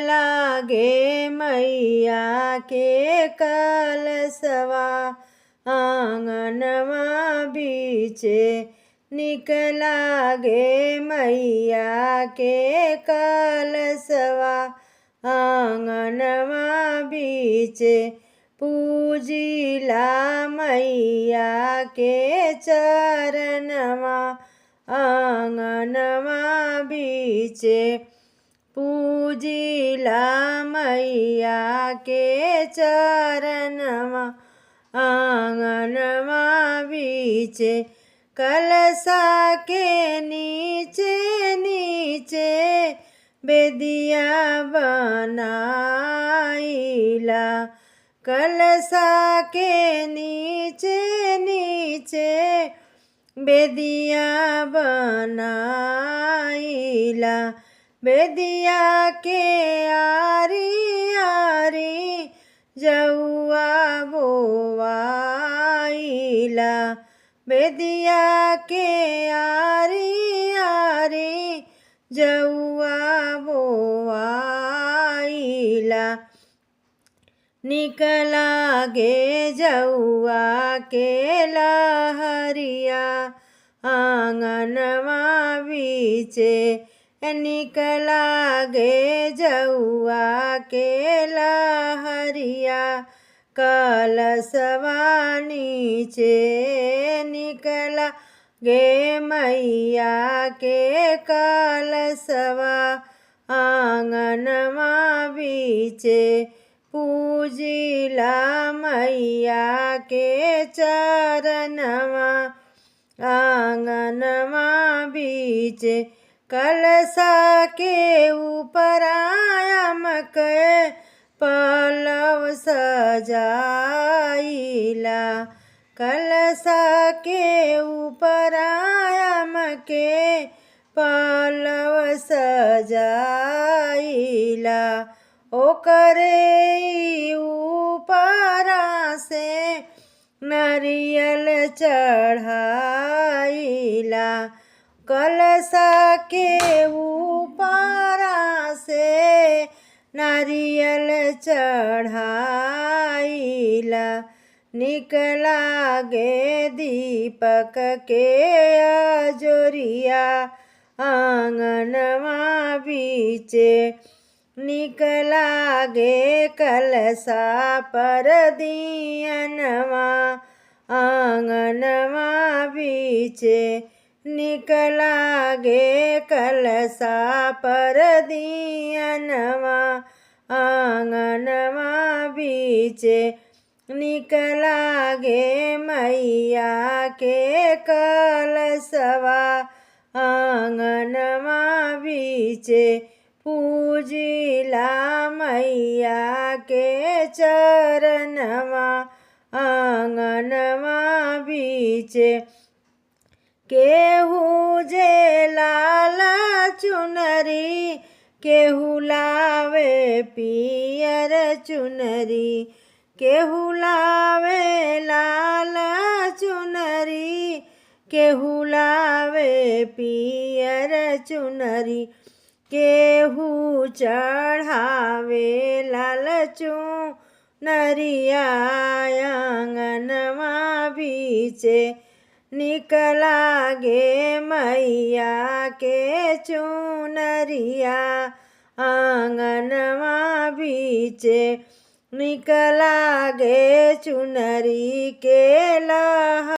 लागे मैया के कलशवा आंगनवा बीचे निक लागे मैया के कलशवा आंगनवा बीचे पूजिला मैया के चरणवा आंगनवा बीचे पूजिला मैया के चरणवा आंगनवा बीचे कलशा के नीचे नीचे बेदिया बनाइला कलशा के नीचे नीचे बेदिया बनाइला बेदिया के आरी आरी जौआ बोवाइला बेदिया के आरी आरी जौआ बोवाइला निक लागे जौआ के लहरिया आंगनवा बीचे निक लागे जौआ के लहरिया कलशवा नीचे निक लागे मैया के कलशवा आंगनवा बीचे पूजिला मैया के चरणवा आंगनवा बीचे कलशा के ऊपर मकई पल्लव सजाइला कलशा के ऊपर मकई पल्लव सजाइला ओकरे ऊपर से नारियल चढ़ाइला कलशा के ऊपर से नारियल चढ़ाइला निक लागे दीपक के अजोरिया आंगनवा बीचे निक लागे कलशा पर दियनवा आंगनवा बीचे निक लागे कलशा पर दियनवा आंगनवा बीचे निक लागे मैया के कलशवा आंगनवा बीचे पूजिला मैया के चरणवा आंगनवा बीचे केहू जे लाल चुनरी केहू लावे पियर चुनरी केहू लावे लाल चुनरी केहू लावे पियर चुनरी केहू चढ़ावे लाल चुनरिया आंगनवा बीचे निक लागे मैया के चुनरिया आंगनवा बीचे निक लागे चुनरी के लह